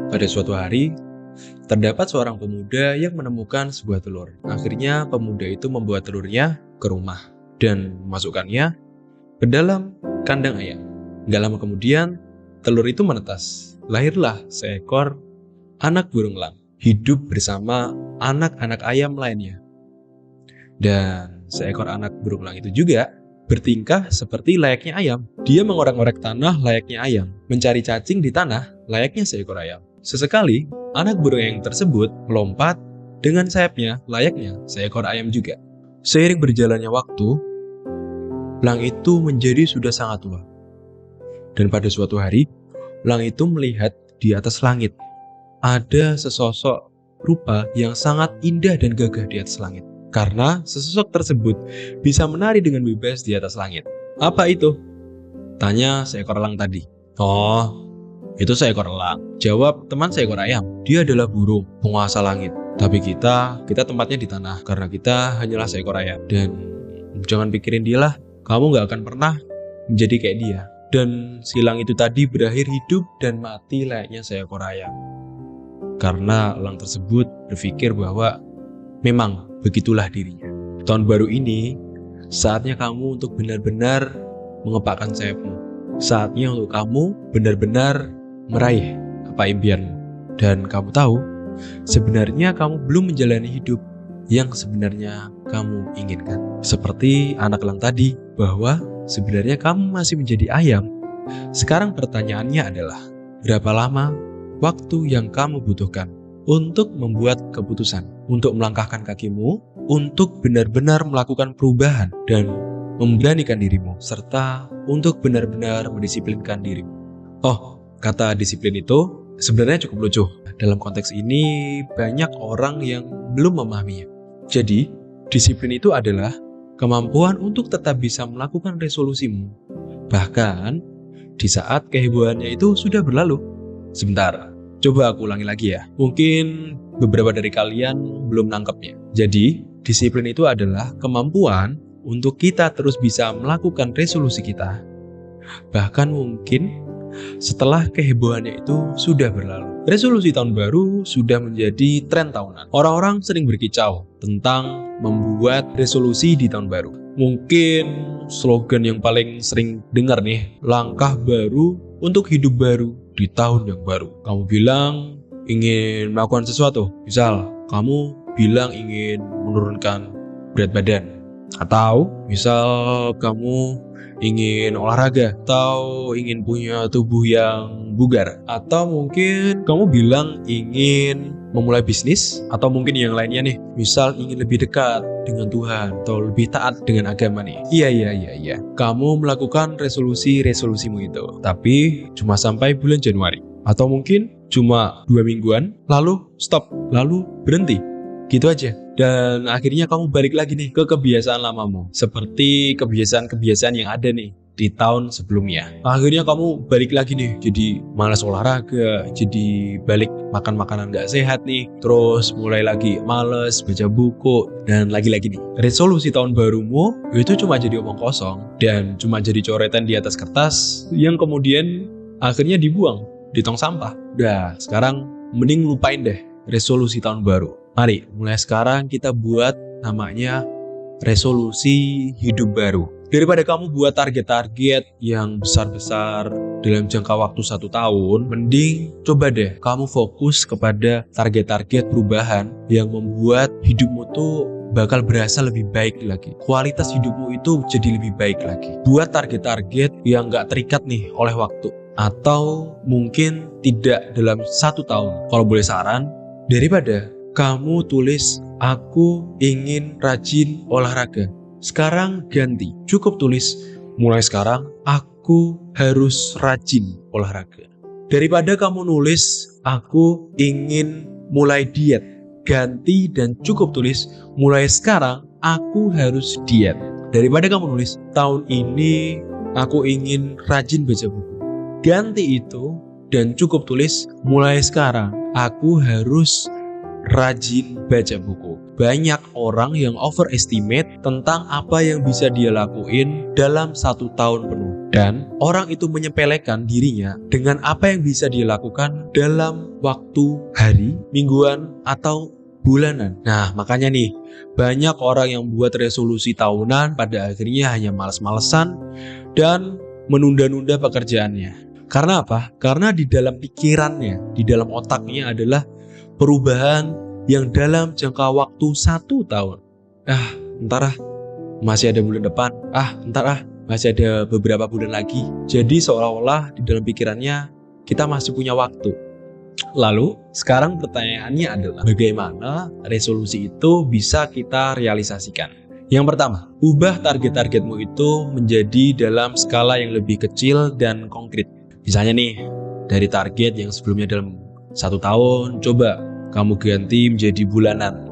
Pada suatu hari, terdapat seorang pemuda yang menemukan sebuah telur. Akhirnya pemuda itu membawa telurnya ke rumah dan memasukkannya ke dalam kandang ayam. Gak lama kemudian, telur itu menetas. Lahirlah seekor anak burung elang, hidup bersama anak-anak ayam lainnya. Dan seekor anak burung elang itu juga bertingkah seperti layaknya ayam. Dia mengorek-ngorek tanah layaknya ayam, mencari cacing di tanah layaknya seekor ayam. Sesekali, anak burung yang tersebut melompat dengan sayapnya layaknya seekor ayam juga. Seiring berjalannya waktu, elang itu menjadi sudah sangat tua. Dan pada suatu hari, elang itu melihat di atas langit ada sesosok rupa yang sangat indah dan gagah di atas langit. Karena sesosok tersebut bisa menari dengan bebas di atas langit. Apa itu? Tanya seekor elang tadi. Oh, itu seekor elang. Jawab teman seekor ayam. Dia adalah burung, penguasa langit. Tapi kita tempatnya di tanah. Karena kita hanyalah seekor ayam. Dan jangan pikirin dia lah. Kamu gak akan pernah menjadi kayak dia. Dan si elang itu tadi berakhir hidup dan mati layaknya seekor ayam. Karena elang tersebut berpikir bahwa memang begitulah dirinya. Tahun baru ini, saatnya kamu untuk benar-benar mengepakkan sayapmu. Saatnya untuk kamu benar-benar meraih apa impianmu. Dan kamu tahu, sebenarnya kamu belum menjalani hidup yang sebenarnya kamu inginkan. Seperti anak elang tadi, bahwa sebenarnya kamu masih menjadi ayam. Sekarang pertanyaannya adalah, berapa lama waktu yang kamu butuhkan untuk membuat keputusan, untuk melangkahkan kakimu, untuk benar-benar melakukan perubahan dan memberanikan dirimu, serta untuk benar-benar mendisiplinkan dirimu. Oh, kata disiplin itu sebenarnya cukup lucu. Dalam konteks ini, banyak orang yang belum memahaminya. Jadi, disiplin itu adalah kemampuan untuk tetap bisa melakukan resolusimu, bahkan di saat kehebohannya itu sudah berlalu. Sebentar, coba aku ulangi lagi ya. Mungkin beberapa dari kalian belum nangkepnya. Jadi, disiplin itu adalah kemampuan untuk kita terus bisa melakukan resolusi kita, bahkan mungkin setelah kehebohannya itu sudah berlalu. Resolusi tahun baru sudah menjadi tren tahunan. Orang-orang sering berkicau tentang membuat resolusi di tahun baru. Mungkin slogan yang paling sering dengar nih, langkah baru untuk hidup baru di tahun yang baru. Kamu bilang ingin melakukan sesuatu, misal kamu bilang ingin menurunkan berat badan, atau misal kamu ingin olahraga, atau ingin punya tubuh yang bugar, atau mungkin kamu bilang ingin memulai bisnis, atau mungkin yang lainnya nih, misal ingin lebih dekat dengan Tuhan atau lebih taat dengan agama nih. Iya. Kamu melakukan resolusimu itu, tapi cuma sampai bulan Januari, atau mungkin cuma 2 mingguan, lalu stop, lalu berhenti. Gitu aja. Dan akhirnya kamu balik lagi nih ke kebiasaan lamamu. Seperti kebiasaan-kebiasaan yang ada nih di tahun sebelumnya. Akhirnya kamu balik lagi nih, jadi malas olahraga, jadi balik makan makanan gak sehat nih, terus mulai lagi malas baca buku, dan lagi-lagi nih, resolusi tahun barumu itu cuma jadi omong kosong, dan cuma jadi coretan di atas kertas, yang kemudian akhirnya dibuang di tong sampah. Udah, sekarang mending lupain deh resolusi tahun baru. Mari, mulai sekarang kita buat namanya resolusi hidup baru. Daripada kamu buat target-target yang besar-besar dalam jangka waktu 1 tahun, mending coba deh kamu fokus kepada target-target perubahan yang membuat hidupmu tuh bakal berasa lebih baik lagi. Kualitas hidupmu itu jadi lebih baik lagi. Buat target-target yang gak terikat nih oleh waktu, atau mungkin tidak dalam 1 tahun. Kalau boleh saran, daripada kamu tulis, aku ingin rajin olahraga, sekarang ganti, cukup tulis, mulai sekarang aku harus rajin olahraga. Daripada kamu nulis, aku ingin mulai diet, ganti dan cukup tulis, mulai sekarang aku harus diet. Daripada kamu nulis, tahun ini aku ingin rajin baca buku, ganti itu dan cukup tulis, mulai sekarang aku harus rajin baca buku. Banyak orang yang overestimate tentang apa yang bisa dia lakuin dalam 1 tahun penuh. Dan orang itu menyepelekan dirinya dengan apa yang bisa dilakukan dalam waktu hari, mingguan, atau bulanan. Nah, makanya nih, banyak orang yang buat resolusi tahunan pada akhirnya hanya malas-malesan dan menunda-nunda pekerjaannya. Karena apa? Karena di dalam pikirannya, di dalam otaknya adalah perubahan yang dalam jangka waktu 1 tahun. Entar masih ada bulan depan. Entar masih ada beberapa bulan lagi. Jadi seolah-olah di dalam pikirannya kita masih punya waktu. Lalu sekarang pertanyaannya adalah bagaimana resolusi itu bisa kita realisasikan? Yang pertama, ubah target-targetmu itu menjadi dalam skala yang lebih kecil dan konkret. Misalnya nih, dari target yang sebelumnya dalam 1 tahun, coba kamu ganti menjadi bulanan.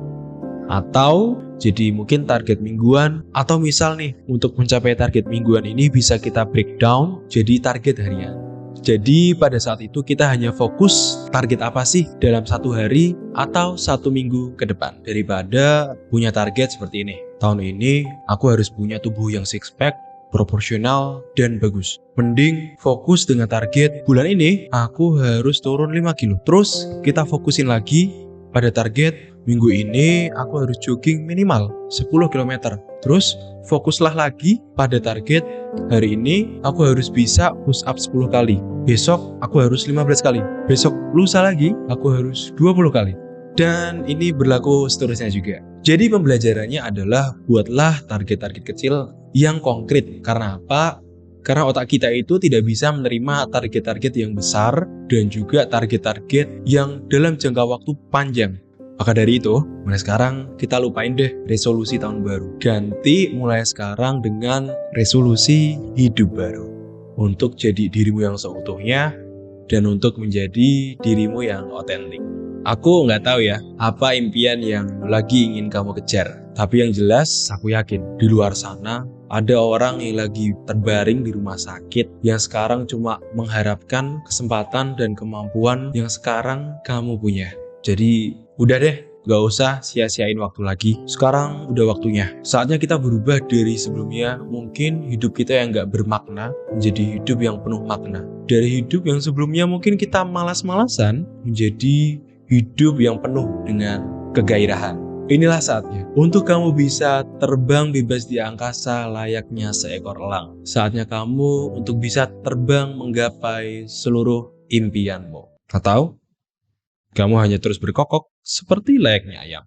Atau jadi mungkin target mingguan, atau misal nih untuk mencapai target mingguan ini bisa kita breakdown jadi target harian. Jadi pada saat itu kita hanya fokus target apa sih dalam 1 hari atau 1 minggu ke depan. Daripada punya target seperti ini. Tahun ini aku harus punya tubuh yang six pack, proporsional, dan bagus. Mending fokus dengan target bulan ini aku harus turun 5 kilo. Terus kita fokusin lagi pada target minggu ini aku harus jogging minimal 10 km. Terus fokuslah lagi pada target hari ini aku harus bisa push up 10 kali. Besok aku harus 15 kali. Besok lusa lagi aku harus 20 kali. Dan ini berlaku seterusnya juga. Jadi pembelajarannya adalah buatlah target-target kecil yang konkret. Karena apa? Karena otak kita itu tidak bisa menerima target-target yang besar dan juga target-target yang dalam jangka waktu panjang. Maka dari itu, mulai sekarang kita lupain deh resolusi tahun baru. Ganti mulai sekarang dengan resolusi hidup baru. Untuk jadi dirimu yang seutuhnya dan untuk menjadi dirimu yang otentik. Aku nggak tahu ya, apa impian yang lagi ingin kamu kejar. Tapi yang jelas, aku yakin di luar sana ada orang yang lagi terbaring di rumah sakit yang sekarang cuma mengharapkan kesempatan dan kemampuan yang sekarang kamu punya. Jadi udah deh, gak usah sia-siain waktu lagi. Sekarang udah waktunya. Saatnya kita berubah dari sebelumnya. Mungkin hidup kita yang gak bermakna menjadi hidup yang penuh makna. Dari hidup yang sebelumnya mungkin kita malas-malasan menjadi hidup yang penuh dengan kegairahan. Inilah saatnya untuk kamu bisa terbang bebas di angkasa layaknya seekor elang. Saatnya kamu untuk bisa terbang menggapai seluruh impianmu. Atau kamu hanya terus berkokok seperti layaknya ayam.